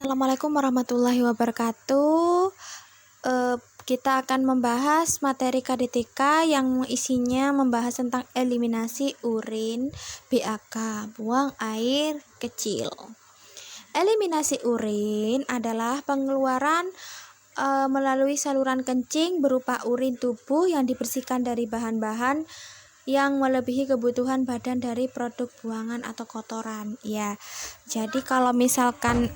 Assalamualaikum warahmatullahi wabarakatuh. Kita akan membahas materi KDTK yang isinya membahas tentang eliminasi urin BAK, buang air kecil. Eliminasi urin adalah pengeluaran melalui saluran kencing berupa urin tubuh yang dibersihkan dari bahan-bahan yang melebihi kebutuhan badan dari produk buangan atau kotoran. Ya, jadi kalau misalkan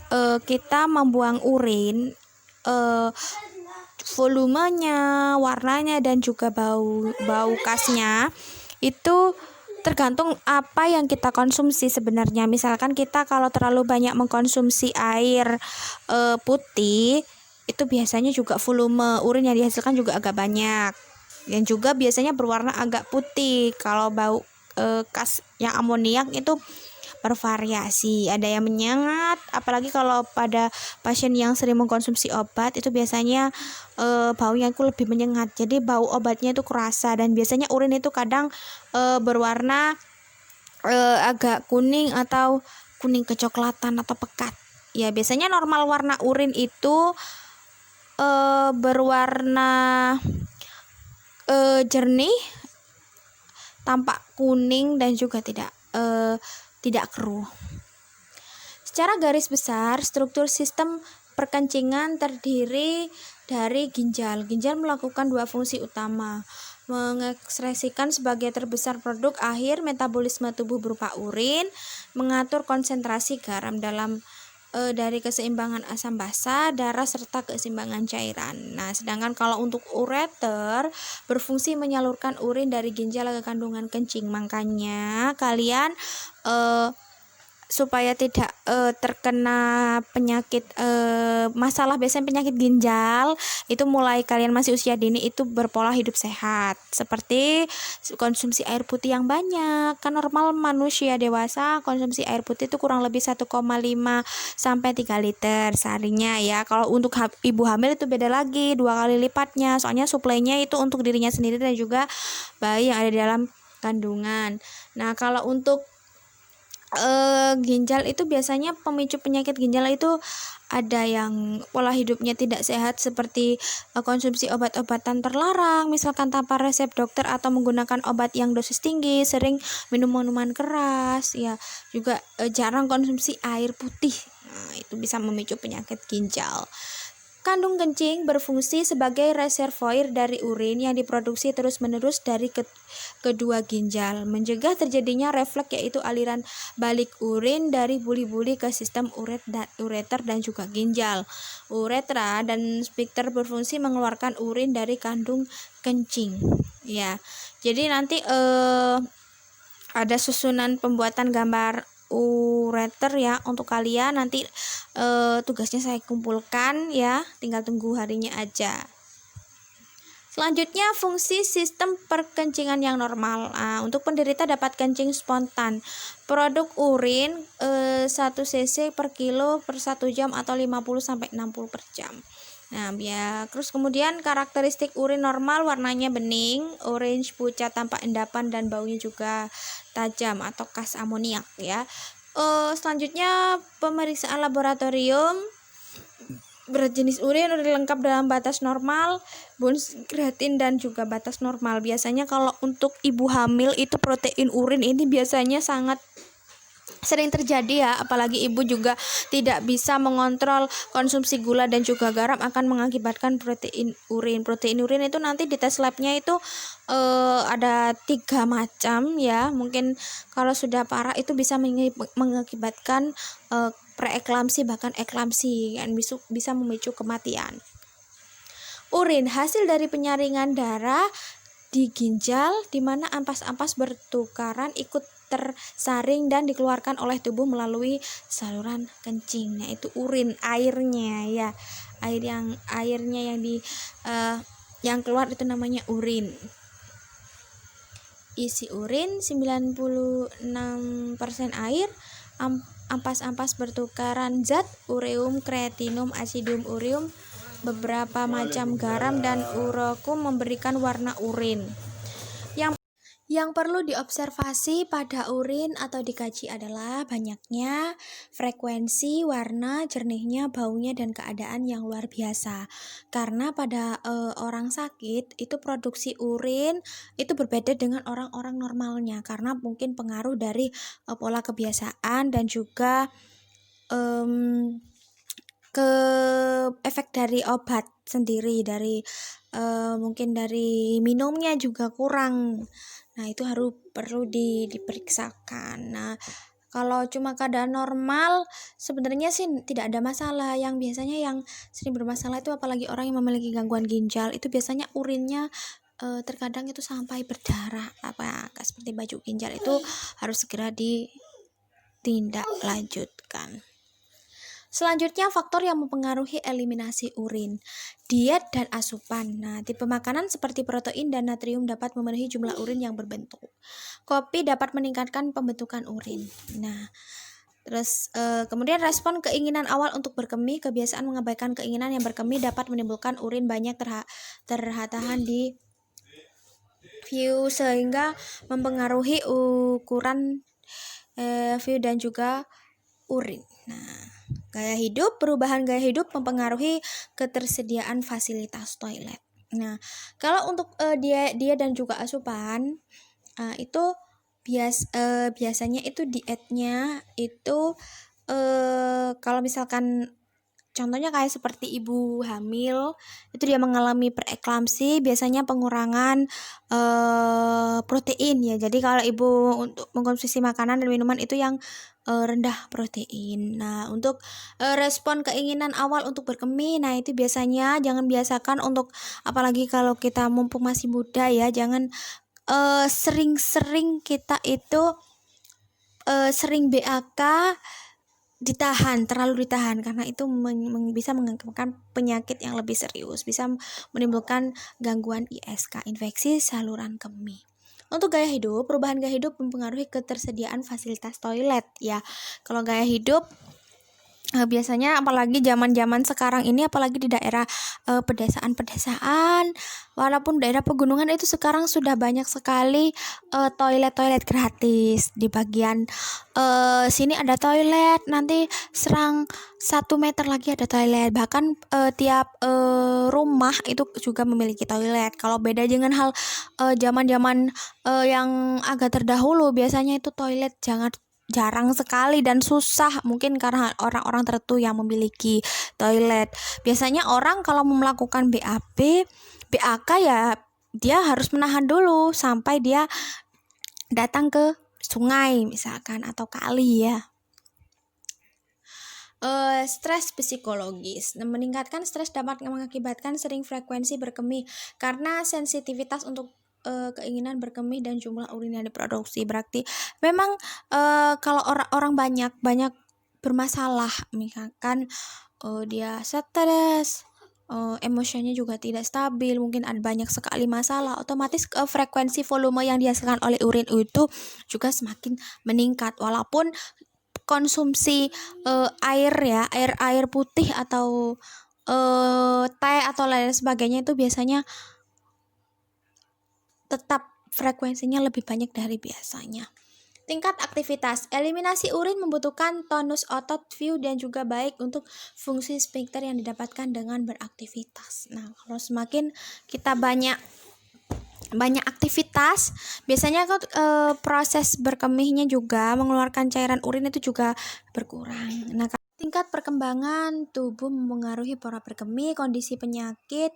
kita membuang urin, volumenya, warnanya, dan juga bau kasnya itu tergantung apa yang kita konsumsi sebenarnya. Misalkan kita kalau terlalu banyak mengkonsumsi air putih, itu biasanya juga volume urin yang dihasilkan juga agak banyak. Dan juga biasanya berwarna agak putih. Kalau bau kas yang amoniak itu bervariasi, ada yang menyengat, apalagi kalau pada pasien yang sering mengkonsumsi obat itu biasanya baunya itu lebih menyengat, jadi bau obatnya itu kerasa. Dan biasanya urin itu kadang berwarna agak kuning atau kuning kecoklatan atau pekat. Ya, biasanya normal warna urin itu berwarna jernih, tampak kuning, dan juga tidak keruh. Secara garis besar, struktur sistem perkencingan terdiri dari ginjal. Ginjal melakukan dua fungsi utama: mengekskresikan sebagai terbesar produk akhir metabolisme tubuh berupa urin, mengatur konsentrasi garam dalam dari keseimbangan asam basa, darah, serta keseimbangan cairan. Nah, sedangkan kalau untuk ureter berfungsi menyalurkan urin dari ginjal ke kandungan kencing. Makanya kalian supaya tidak terkena penyakit masalah biasanya penyakit ginjal itu mulai kalian masih usia dini itu berpola hidup sehat, seperti konsumsi air putih yang banyak. Kan normal manusia dewasa konsumsi air putih itu kurang lebih 1,5 sampai 3 liter seharinya ya. Kalau untuk ibu hamil itu beda lagi, 2 kali lipatnya, soalnya suplainya itu untuk dirinya sendiri dan juga bayi yang ada di dalam kandungan. Nah, kalau untuk ginjal itu biasanya pemicu penyakit ginjal itu ada yang pola hidupnya tidak sehat, seperti konsumsi obat-obatan terlarang misalkan tanpa resep dokter, atau menggunakan obat yang dosis tinggi, sering minum minuman keras ya, juga jarang konsumsi air putih. Nah, itu bisa memicu penyakit ginjal. Kandung kencing berfungsi sebagai reservoir dari urin yang diproduksi terus-menerus dari kedua ginjal, mencegah terjadinya refleks, yaitu aliran balik urin dari buli-buli ke sistem ureter dan juga ginjal. Uretra dan sphincter berfungsi mengeluarkan urin dari kandung kencing. Ya, jadi nanti ada susunan pembuatan gambar ureter ya untuk kalian nanti, tugasnya saya kumpulkan ya, tinggal tunggu harinya aja. Selanjutnya, fungsi sistem perkencingan yang normal. Untuk penderita dapat kencing spontan, produk urin 1 cc per kilo per 1 jam atau 50 sampai 60 per jam. Nah, terus kemudian karakteristik urin normal, warnanya bening, orange, pucat tanpa endapan, dan baunya juga tajam atau khas amoniak ya. Selanjutnya, pemeriksaan laboratorium. Berat jenis urin lengkap dalam batas normal, bounce kreatin dan juga batas normal. Biasanya kalau untuk ibu hamil itu protein urin ini biasanya sangat sering terjadi ya, apalagi ibu juga tidak bisa mengontrol konsumsi gula dan juga garam akan mengakibatkan protein urin. Protein urin itu nanti di tes labnya itu ada 3 macam ya. Mungkin kalau sudah parah itu bisa mengakibatkan preeklamsi bahkan eklamsi, dan bisa memicu kematian. Urin hasil dari penyaringan darah di ginjal, di mana ampas-ampas bertukaran ikut tersaring dan dikeluarkan oleh tubuh melalui saluran kencing. Nah, itu urin, airnya ya. Airnya yang keluar itu namanya urin. Isi urin 96% air, ampas-ampas bertukaran zat ureum, kreatinum, acidium ureum, beberapa macam garam, dan urokum memberikan warna urin. Yang perlu diobservasi pada urin atau dikaji adalah banyaknya, frekuensi, warna, jernihnya, baunya, dan keadaan yang luar biasa. Karena pada orang sakit itu produksi urin itu berbeda dengan orang-orang normalnya karena mungkin pengaruh dari pola kebiasaan dan juga em, ke efek dari obat sendiri dari mungkin dari minumnya juga kurang. Nah, itu perlu diperiksakan. Nah, kalau cuma keadaan normal sebenarnya sih tidak ada masalah. Yang biasanya yang sering bermasalah itu apalagi orang yang memiliki gangguan ginjal itu biasanya urinnya terkadang itu sampai berdarah seperti baju ginjal itu harus segera ditindaklanjutkan. Selanjutnya, faktor yang mempengaruhi eliminasi urin, diet dan asupan. Nah, tipe makanan seperti protein dan natrium dapat memenuhi jumlah urin yang berbentuk. Kopi dapat meningkatkan pembentukan urin. Nah, terus kemudian respon keinginan awal untuk berkemih, kebiasaan mengabaikan keinginan yang berkemih dapat menimbulkan urin banyak tertahan di view sehingga mempengaruhi ukuran view dan juga urin. Nah, gaya hidup, perubahan gaya hidup mempengaruhi ketersediaan fasilitas toilet. Nah, kalau untuk dia dan juga asupan itu biasanya itu dietnya itu kalau misalkan contohnya kayak seperti ibu hamil itu dia mengalami preeklamsi biasanya pengurangan protein ya. Jadi kalau ibu untuk mengkonsumsi makanan dan minuman itu yang rendah protein. Nah, untuk respon keinginan awal untuk berkemih, nah itu biasanya jangan biasakan untuk apalagi kalau kita mumpung masih muda ya, jangan sering-sering kita itu sering BAK terlalu ditahan karena itu bisa mengakibatkan penyakit yang lebih serius, bisa menimbulkan gangguan ISK, infeksi saluran kemih. Untuk gaya hidup, perubahan gaya hidup mempengaruhi ketersediaan fasilitas toilet ya. Kalau gaya hidup biasanya apalagi zaman-zaman sekarang ini apalagi di daerah pedesaan-pedesaan walaupun daerah pegunungan itu sekarang sudah banyak sekali toilet-toilet gratis di bagian sini ada toilet nanti serang 1 meter lagi ada toilet bahkan tiap rumah itu juga memiliki toilet. Kalau beda dengan hal zaman-zaman yang agak terdahulu biasanya itu toilet jarang sekali dan susah mungkin karena orang-orang tertentu yang memiliki toilet. Biasanya orang kalau melakukan BAK ya dia harus menahan dulu sampai dia datang ke sungai misalkan atau kali ya. Stres psikologis. Meningkatkan stres dapat mengakibatkan sering frekuensi berkemih karena sensitivitas untuk keinginan berkemih dan jumlah urin yang diproduksi. Berarti memang kalau orang banyak bermasalah misalkan dia stres, emosinya juga tidak stabil, mungkin ada banyak sekali masalah, otomatis frekuensi volume yang dihasilkan oleh urin itu juga semakin meningkat walaupun konsumsi air putih atau teh atau lain sebagainya itu biasanya tetap frekuensinya lebih banyak dari biasanya. Tingkat aktivitas. Eliminasi urin membutuhkan tonus otot, view, dan juga baik untuk fungsi sphincter yang didapatkan dengan beraktivitas. Nah, kalau semakin kita banyak aktivitas, biasanya proses berkemihnya juga mengeluarkan cairan urin itu juga berkurang. Nah, tingkat perkembangan tubuh mempengaruhi pola berkemih, kondisi penyakit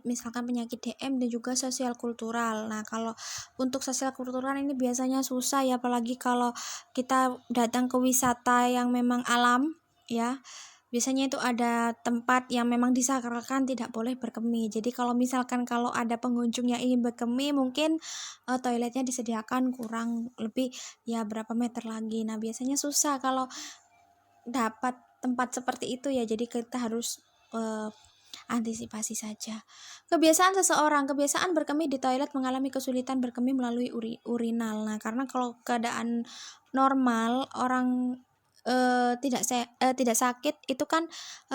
misalkan penyakit DM dan juga sosial kultural. Nah, kalau untuk sosial kultural ini biasanya susah ya, apalagi kalau kita datang ke wisata yang memang alam ya. Biasanya itu ada tempat yang memang disakralkan tidak boleh berkemih. Jadi kalau misalkan kalau ada pengunjung yang ingin berkemih mungkin toiletnya disediakan kurang lebih ya berapa meter lagi. Nah, biasanya susah kalau dapat tempat seperti itu ya, jadi kita harus antisipasi saja. Kebiasaan berkemih di toilet mengalami kesulitan berkemih melalui urinal. Nah, karena kalau keadaan normal orang tidak sakit itu kan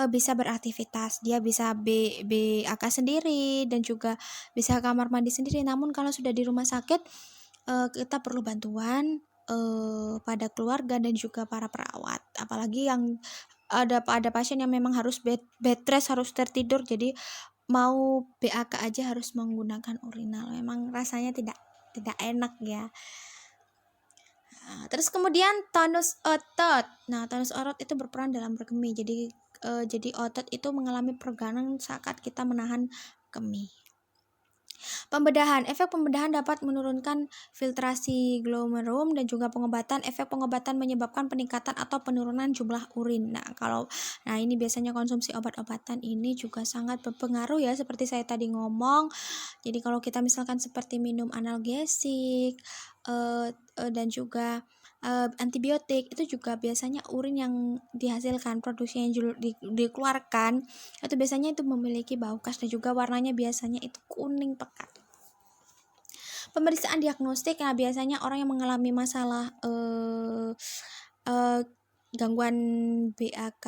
bisa beraktivitas, dia bisa BAK sendiri dan juga bisa kamar mandi sendiri. Namun kalau sudah di rumah sakit, kita perlu bantuan pada keluarga dan juga para perawat. Apalagi yang ada pasien yang memang harus bed rest, harus tertidur, jadi mau BAK aja harus menggunakan urinal. Memang rasanya tidak enak ya. Nah, terus kemudian tonus otot. Nah, tonus otot itu berperan dalam berkemih. Jadi otot itu mengalami peregangan saat kita menahan kemih. Efek pembedahan dapat menurunkan filtrasi glomerum dan juga pengobatan. Efek pengobatan menyebabkan peningkatan atau penurunan jumlah urin. Nah, ini biasanya konsumsi obat-obatan ini juga sangat berpengaruh ya, seperti saya tadi ngomong. Jadi kalau kita misalkan seperti minum analgesik dan juga antibiotik, itu juga biasanya urin yang dihasilkan, produksi yang dikeluarkan itu biasanya itu memiliki bau khas dan juga warnanya biasanya itu kuning pekat. Pemeriksaan diagnostik, nah biasanya orang yang mengalami masalah gangguan BAK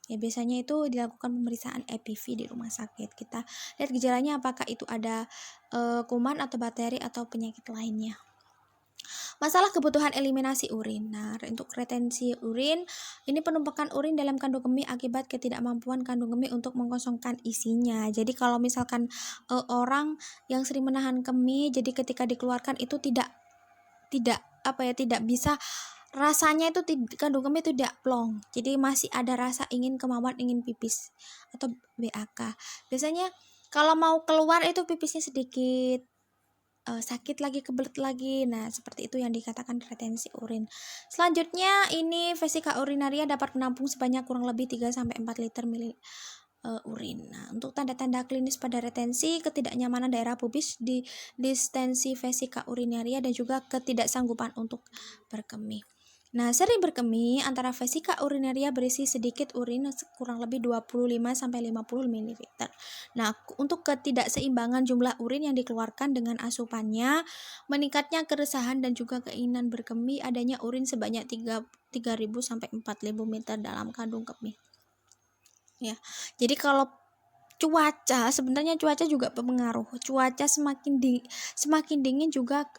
ya, biasanya itu dilakukan pemeriksaan EPV di rumah sakit. Kita lihat gejalanya apakah itu ada kuman atau bakteri atau penyakit lainnya. Masalah kebutuhan eliminasi urin. Nah, untuk retensi urin, ini penumpukan urin dalam kandung kemih akibat ketidakmampuan kandung kemih untuk mengkosongkan isinya. Jadi kalau misalkan orang yang sering menahan kemih, jadi ketika dikeluarkan itu tidak bisa, rasanya itu kandung kemih tidak plong. Jadi masih ada rasa kemauan ingin pipis atau BAK. Biasanya kalau mau keluar itu pipisnya sedikit sakit lagi, kebelet lagi. Nah, seperti itu yang dikatakan retensi urin. Selanjutnya ini vesika urinaria dapat menampung sebanyak kurang lebih 3-4 liter urin. Nah, untuk tanda-tanda klinis pada retensi, ketidaknyamanan daerah pubis, distensi vesika urinaria dan juga ketidaksanggupan untuk berkemih. Nah, sering berkemih antara vesika urinaria berisi sedikit urin kurang lebih 25-50 ml. Nah, untuk ketidakseimbangan jumlah urin yang dikeluarkan dengan asupannya, meningkatnya keresahan dan juga keinginan berkemih, adanya urin sebanyak 3.000 sampai 4.000 ml dalam kandung kemih. Ya. Jadi kalau sebenarnya cuaca juga berpengaruh. Cuaca semakin dingin juga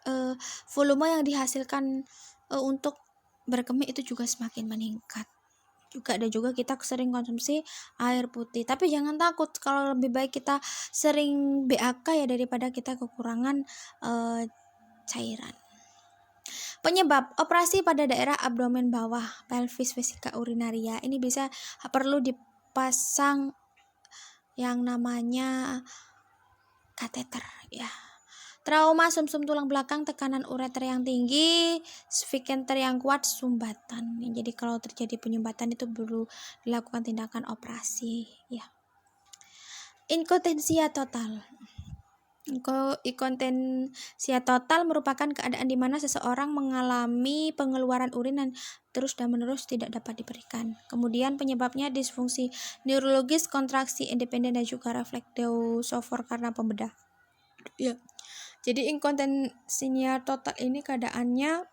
volume yang dihasilkan untuk berkemih itu juga semakin meningkat juga. Dan juga kita sering konsumsi air putih, tapi jangan takut, kalau lebih baik kita sering BAK ya daripada kita kekurangan cairan. Penyebab operasi pada daerah abdomen bawah pelvis vesika urinaria ini perlu dipasang yang namanya kateter ya. Trauma sumsum tulang belakang, tekanan ureter yang tinggi, sphincter yang kuat, sumbatan. Jadi kalau terjadi penyumbatan itu perlu dilakukan tindakan operasi ya. Inkontinensia total. Inkontinensia total merupakan keadaan di mana seseorang mengalami pengeluaran urin dan terus-menerus tidak dapat diberikan. Kemudian penyebabnya disfungsi neurologis, kontraksi independen dan juga refleks deosofor karena pembedah. Ya. Jadi inkontinensia total ini keadaannya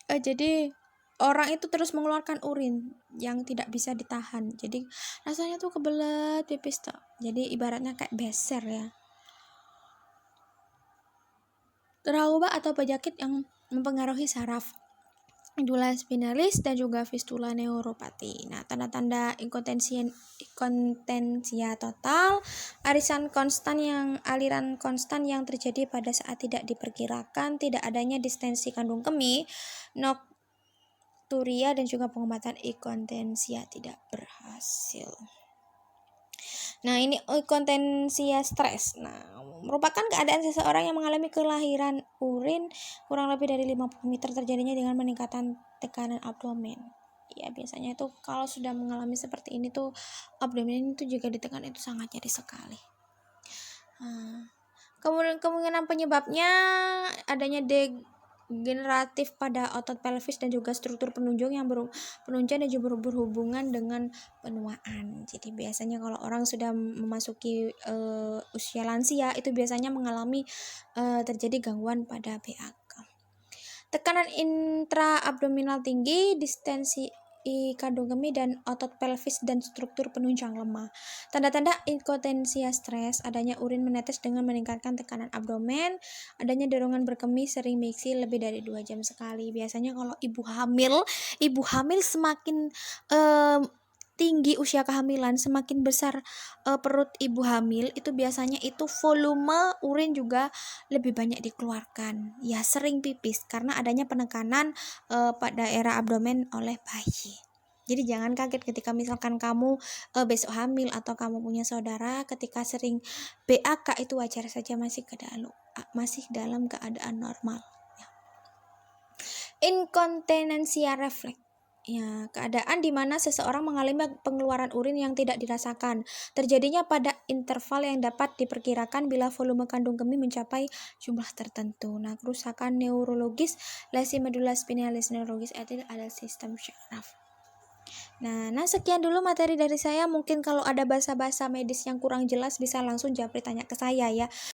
jadi orang itu terus mengeluarkan urin yang tidak bisa ditahan. Jadi rasanya tuh kebelet pipis tuh. Jadi ibaratnya kayak beser ya. Trauma atau penyakit yang mempengaruhi saraf, medula spinalis dan juga fistula neuropati. Nah, tanda-tanda inkontinensia total, aliran konstan yang terjadi pada saat tidak diperkirakan, tidak adanya distensi kandung kemih, nokturia dan juga pengobatan inkontinensia tidak berhasil. Nah, ini inkontinensia stres. Nah, merupakan keadaan seseorang yang mengalami kelahiran urin kurang lebih dari 50 meter, terjadinya dengan meningkatan tekanan abdomen. Ya, biasanya itu kalau sudah mengalami seperti ini tuh abdomen itu juga ditekan, itu sangat nyeri sekali. Kemudian kemungkinan penyebabnya adanya degeneratif pada otot pelvis dan juga struktur penunjang dan juga berhubungan dengan penuaan. Jadi biasanya kalau orang sudah memasuki usia lansia itu biasanya mengalami terjadi gangguan pada BAK. Tekanan intraabdominal tinggi, kandung kemih dan otot pelvis dan struktur penunjang lemah. Tanda-tanda inkontinensia stres, adanya urin menetes dengan meningkatkan tekanan abdomen, adanya dorongan berkemih sering miksi lebih dari 2 jam sekali. Biasanya kalau ibu hamil semakin tinggi usia kehamilan, semakin besar perut ibu hamil, itu biasanya itu volume urin juga lebih banyak dikeluarkan. Ya, sering pipis karena adanya penekanan pada daerah abdomen oleh bayi. Jadi jangan kaget ketika misalkan kamu besok hamil atau kamu punya saudara ketika sering BAK, itu wajar saja, masih dalam keadaan normal. Inkontinensia refleks. Ya, keadaan di mana seseorang mengalami pengeluaran urin yang tidak dirasakan. Terjadinya pada interval yang dapat diperkirakan bila volume kandung kemih mencapai jumlah tertentu. Nah, kerusakan neurologis, lesi medula spinalis neurologis itu ada sistem syaraf. Nah, sekian dulu materi dari saya. Mungkin kalau ada bahasa-bahasa medis yang kurang jelas bisa langsung japri tanya ke saya ya.